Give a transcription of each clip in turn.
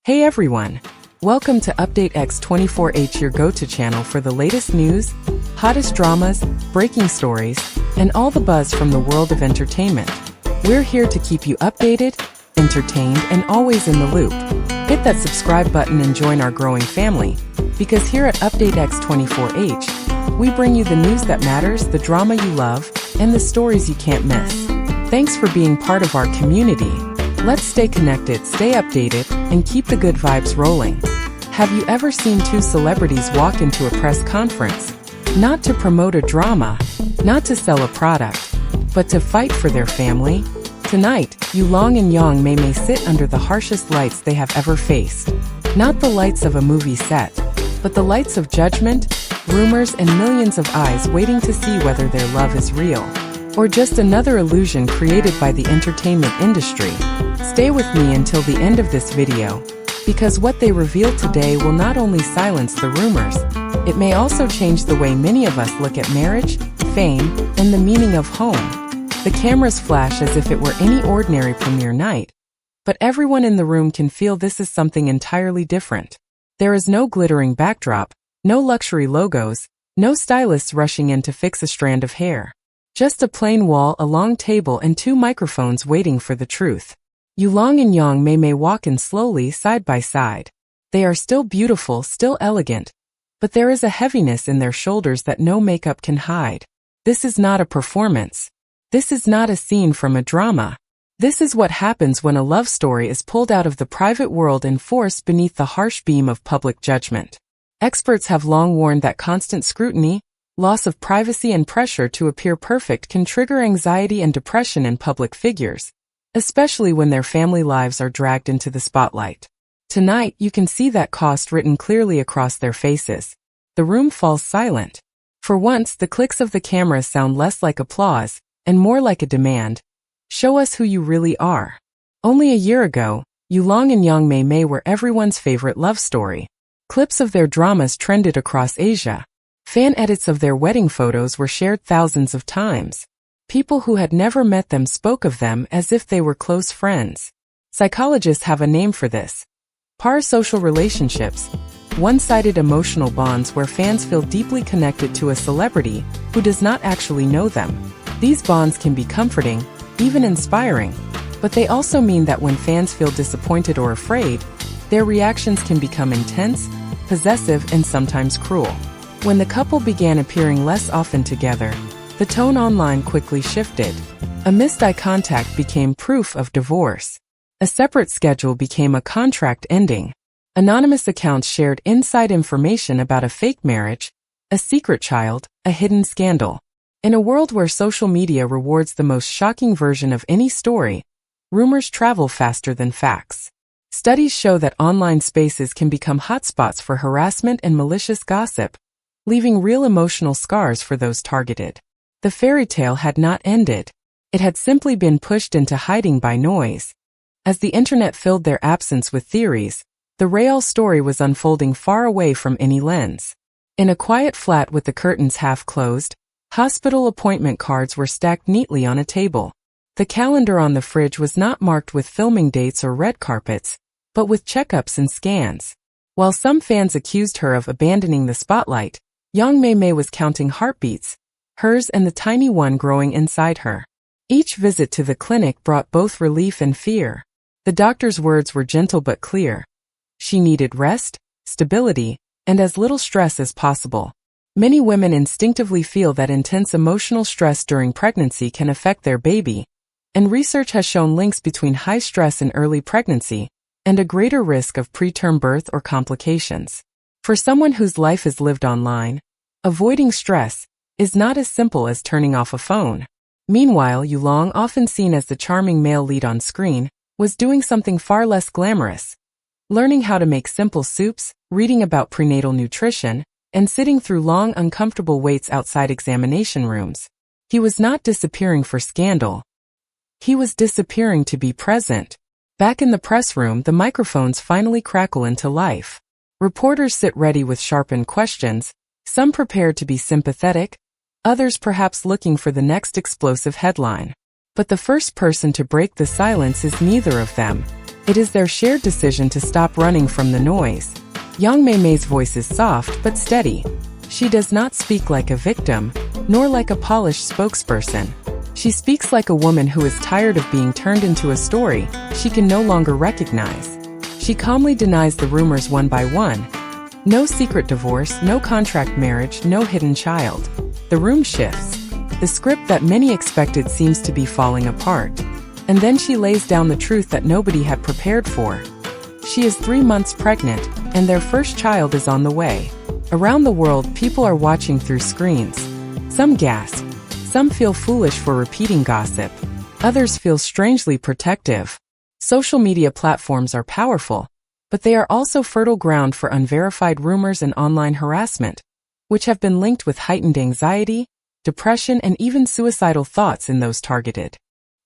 Hey everyone! Welcome to Update X24H, your go-to channel for the latest news, hottest dramas, breaking stories, and all the buzz from the world of entertainment. We're here to keep you updated, entertained, and always in the loop. Hit that subscribe button and join our growing family, because here at Update X24H, we bring you the news that matters, the drama you love, and the stories you can't miss. Thanks for being part of our community. Let's stay connected, stay updated, and keep the good vibes rolling. Have you ever seen two celebrities walk into a press conference? Not to promote a drama, not to sell a product, but to fight for their family? Tonight, Yulong and Yang Mei Mei sit under the harshest lights they have ever faced. Not the lights of a movie set, but the lights of judgment, rumors, and millions of eyes waiting to see whether their love is real, or just another illusion created by the entertainment industry. Stay with me until the end of this video, because what they reveal today will not only silence the rumors, it may also change the way many of us look at marriage, fame, and the meaning of home. The cameras flash as if it were any ordinary premiere night, but everyone in the room can feel this is something entirely different. There is no glittering backdrop, no luxury logos, no stylists rushing in to fix a strand of hair. Just a plain wall, a long table, and two microphones waiting for the truth. Yulong and Yang Mei Mei walk in slowly, side by side. They are still beautiful, still elegant, but there is a heaviness in their shoulders that no makeup can hide. This is not a performance. This is not a scene from a drama. This is what happens when a love story is pulled out of the private world and forced beneath the harsh beam of public judgment. Experts have long warned that constant scrutiny, loss of privacy, and pressure to appear perfect can trigger anxiety and depression in public figures, especially when their family lives are dragged into the spotlight. Tonight, you can see that cost written clearly across their faces. The room falls silent. For once, the clicks of the camera sound less like applause and more like a demand. Show us who you really are. Only a year ago, Yulong and Yang Mei Mei were everyone's favorite love story. Clips of their dramas trended across Asia. Fan edits of their wedding photos were shared thousands of times. People who had never met them spoke of them as if they were close friends. Psychologists have a name for this: parasocial relationships, one-sided emotional bonds where fans feel deeply connected to a celebrity who does not actually know them. These bonds can be comforting, even inspiring, but they also mean that when fans feel disappointed or afraid, their reactions can become intense, possessive, and sometimes cruel. When the couple began appearing less often together, the tone online quickly shifted. A missed eye contact became proof of divorce. A separate schedule became a contract ending. Anonymous accounts shared inside information about a fake marriage, a secret child, a hidden scandal. In a world where social media rewards the most shocking version of any story, rumors travel faster than facts. Studies show that online spaces can become hotspots for harassment and malicious gossip, leaving real emotional scars for those targeted. The fairy tale had not ended. It had simply been pushed into hiding by noise. As the internet filled their absence with theories, the real story was unfolding far away from any lens. In a quiet flat with the curtains half closed, hospital appointment cards were stacked neatly on a table. The calendar on the fridge was not marked with filming dates or red carpets, but with checkups and scans. While some fans accused her of abandoning the spotlight, Yang Mei Mei was counting heartbeats, hers and the tiny one growing inside her. Each visit to the clinic brought both relief and fear. The doctor's words were gentle but clear. She needed rest, stability, and as little stress as possible. Many women instinctively feel that intense emotional stress during pregnancy can affect their baby, and research has shown links between high stress in early pregnancy and a greater risk of preterm birth or complications. For someone whose life is lived online, avoiding stress is not as simple as turning off a phone. Meanwhile, Yulong, often seen as the charming male lead on screen, was doing something far less glamorous. Learning how to make simple soups, reading about prenatal nutrition, and sitting through long, uncomfortable waits outside examination rooms. He was not disappearing for scandal. He was disappearing to be present. Back in the press room, the microphones finally crackle into life. Reporters sit ready with sharpened questions, some prepared to be sympathetic, others perhaps looking for the next explosive headline. But the first person to break the silence is neither of them. It is their shared decision to stop running from the noise. Young Mei Mei's voice is soft but steady. She does not speak like a victim, nor like a polished spokesperson. She speaks like a woman who is tired of being turned into a story she can no longer recognize. She calmly denies the rumors one by one. No secret divorce, no contract marriage, no hidden child. The room shifts. The script that many expected seems to be falling apart. And then she lays down the truth that nobody had prepared for. She is 3 months pregnant, and their first child is on the way. Around the world, people are watching through screens. Some gasp. Some feel foolish for repeating gossip. Others feel strangely protective. Social media platforms are powerful, but they are also fertile ground for unverified rumors and online harassment, which have been linked with heightened anxiety, depression, and even suicidal thoughts in those targeted.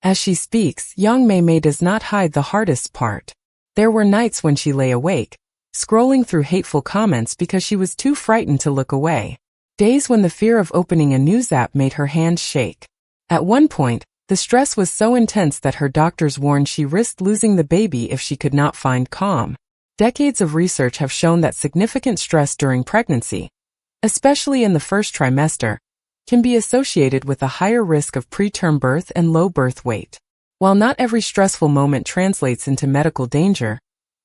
As she speaks, young Mei Mei does not hide the hardest part. There were nights when she lay awake, scrolling through hateful comments because she was too frightened to look away. Days when the fear of opening a news app made her hands shake. At one point, the stress was so intense that her doctors warned she risked losing the baby if she could not find calm. Decades of research have shown that significant stress during pregnancy, especially in the first trimester, can be associated with a higher risk of preterm birth and low birth weight. While not every stressful moment translates into medical danger,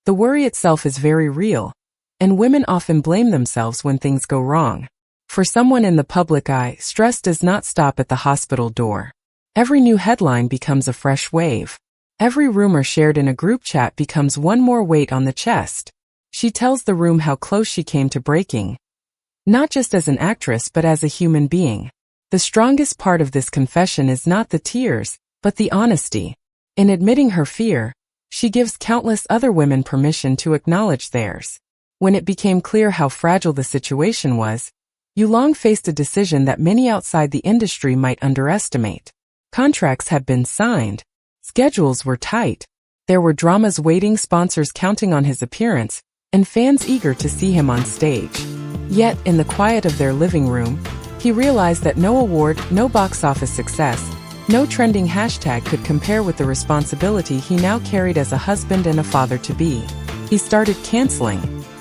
the worry itself is very real, and women often blame themselves when things go wrong. For someone in the public eye, stress does not stop at the hospital door. Every new headline becomes a fresh wave. Every rumor shared in a group chat becomes one more weight on the chest. She tells the room how close she came to breaking, not just as an actress but as a human being. The strongest part of this confession is not the tears, but the honesty. In admitting her fear, she gives countless other women permission to acknowledge theirs. When it became clear how fragile the situation was, Yulong faced a decision that many outside the industry might underestimate. Contracts had been signed. Schedules were tight. There were dramas waiting, sponsors counting on his appearance, and fans eager to see him on stage. Yet, in the quiet of their living room, he realized that no award, no box office success, no trending hashtag could compare with the responsibility he now carried as a husband and a father-to-be. He started canceling.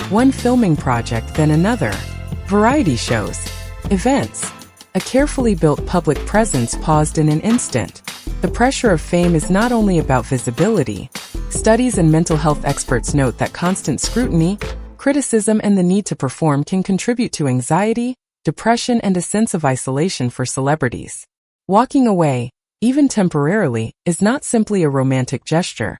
One filming project, then another. Variety shows. Events. A carefully built public presence paused in an instant. The pressure of fame is not only about visibility. Studies and mental health experts note that constant scrutiny, criticism, and the need to perform can contribute to anxiety, depression, and a sense of isolation for celebrities. Walking away, even temporarily, is not simply a romantic gesture.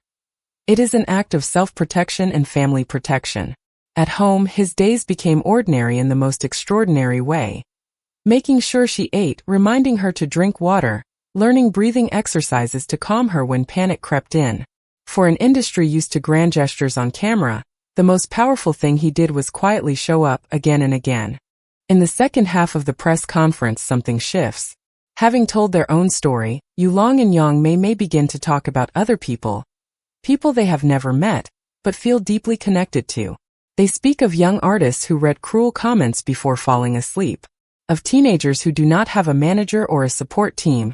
It is an act of self-protection and family protection. At home, his days became ordinary in the most extraordinary way. Making sure she ate, reminding her to drink water, learning breathing exercises to calm her when panic crept in. For an industry used to grand gestures on camera, the most powerful thing he did was quietly show up again and again. In the second half of the press conference, something shifts. Having told their own story, Yulong and young Mei Mei begin to talk about other people. People they have never met, but feel deeply connected to. They speak of young artists who read cruel comments before falling asleep. Of teenagers who do not have a manager or a support team,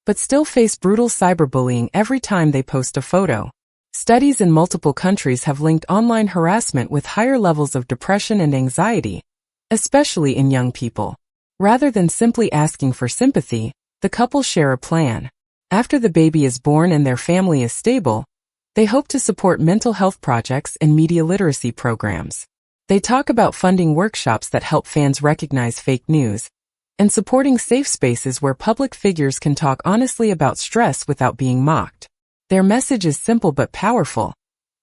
but still face brutal cyberbullying every time they post a photo. Studies in multiple countries have linked online harassment with higher levels of depression and anxiety, especially in young people. Rather than simply asking for sympathy, the couple share a plan. After the baby is born and their family is stable, they hope to support mental health projects and media literacy programs. They talk about funding workshops that help fans recognize fake news, and supporting safe spaces where public figures can talk honestly about stress without being mocked. Their message is simple but powerful.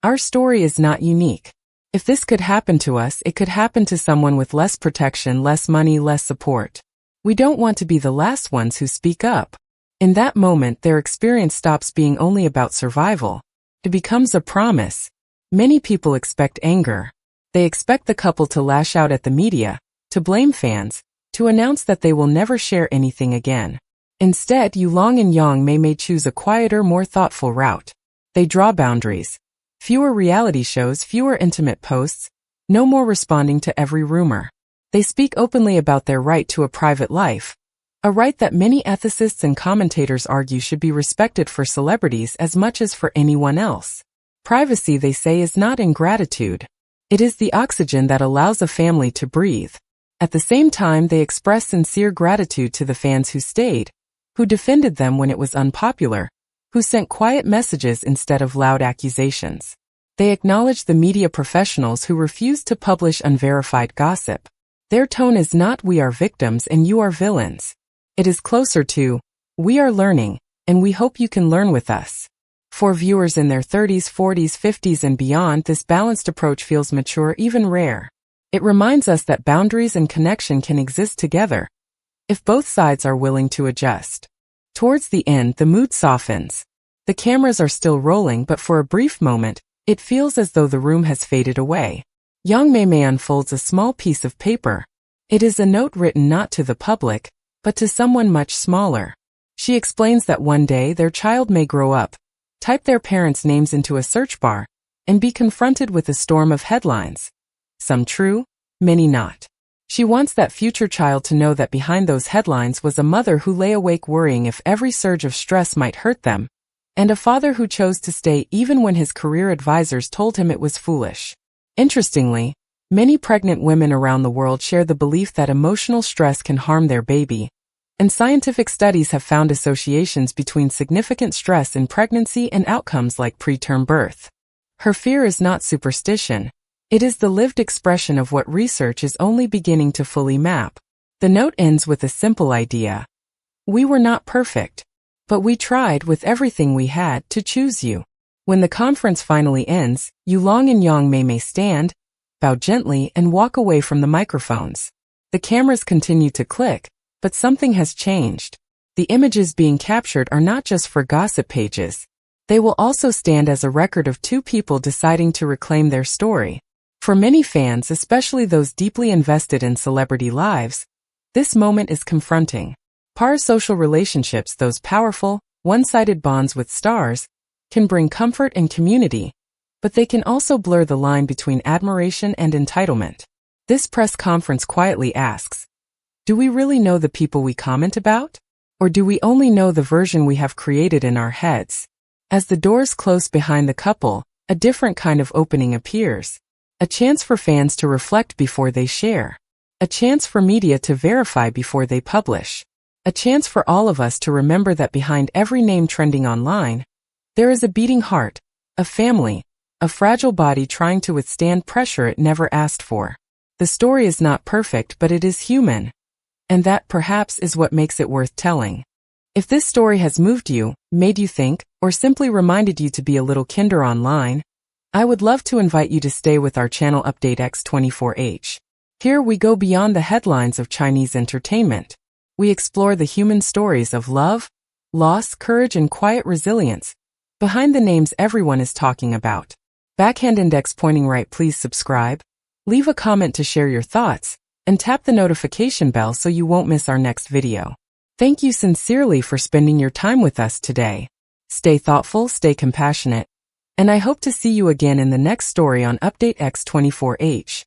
Our story is not unique. If this could happen to us, it could happen to someone with less protection, less money, less support. We don't want to be the last ones who speak up. In that moment, their experience stops being only about survival. It becomes a promise. Many people expect anger. They expect the couple to lash out at the media, to blame fans, to announce that they will never share anything again. Instead, Yulong and young Mei Mei choose a quieter, more thoughtful route. They draw boundaries. Fewer reality shows, fewer intimate posts, no more responding to every rumor. They speak openly about their right to a private life, a right that many ethicists and commentators argue should be respected for celebrities as much as for anyone else. Privacy, they say, is not ingratitude. It is the oxygen that allows a family to breathe. At the same time, they express sincere gratitude to the fans who stayed, who defended them when it was unpopular, who sent quiet messages instead of loud accusations. They acknowledge the media professionals who refused to publish unverified gossip. Their tone is not "we are victims and you are villains." It is closer to "we are learning, and we hope you can learn with us." For viewers in their 30s, 40s, 50s, and beyond, this balanced approach feels mature, even rare. It reminds us that boundaries and connection can exist together, if both sides are willing to adjust. Towards the end, the mood softens. The cameras are still rolling, but for a brief moment, it feels as though the room has faded away. Young Mei Mei unfolds a small piece of paper. It is a note written not to the public, but to someone much smaller. She explains that one day their child may grow up, type their parents' names into a search bar, and be confronted with a storm of headlines. Some true, many not. She wants that future child to know that behind those headlines was a mother who lay awake worrying if every surge of stress might hurt them, and a father who chose to stay even when his career advisors told him it was foolish. Interestingly, many pregnant women around the world share the belief that emotional stress can harm their baby, and scientific studies have found associations between significant stress in pregnancy and outcomes like preterm birth. Her fear is not superstition. It is the lived expression of what research is only beginning to fully map. The note ends with a simple idea. We were not perfect, but we tried with everything we had to choose you. When the conference finally ends, Yulong and Yang Mei Mei stand, bow gently, and walk away from the microphones. The cameras continue to click, but something has changed. The images being captured are not just for gossip pages. They will also stand as a record of two people deciding to reclaim their story. For many fans, especially those deeply invested in celebrity lives, this moment is confronting. Parasocial relationships, those powerful, one-sided bonds with stars, can bring comfort and community, but they can also blur the line between admiration and entitlement. This press conference quietly asks, do we really know the people we comment about? Or do we only know the version we have created in our heads? As the doors close behind the couple, a different kind of opening appears. A chance for fans to reflect before they share. A chance for media to verify before they publish. A chance for all of us to remember that behind every name trending online, there is a beating heart, a family, a fragile body trying to withstand pressure it never asked for. The story is not perfect, but it is human. And that perhaps is what makes it worth telling. If this story has moved you, made you think, or simply reminded you to be a little kinder online, I would love to invite you to stay with our channel Update X24H. Here we go beyond the headlines of Chinese entertainment. We explore the human stories of love, loss, courage, and quiet resilience behind the names everyone is talking about. Backhand index pointing right, please subscribe, leave a comment to share your thoughts, and tap the notification bell so you won't miss our next video. Thank you sincerely for spending your time with us today. Stay thoughtful, stay compassionate, and I hope to see you again in the next story on Update X24H.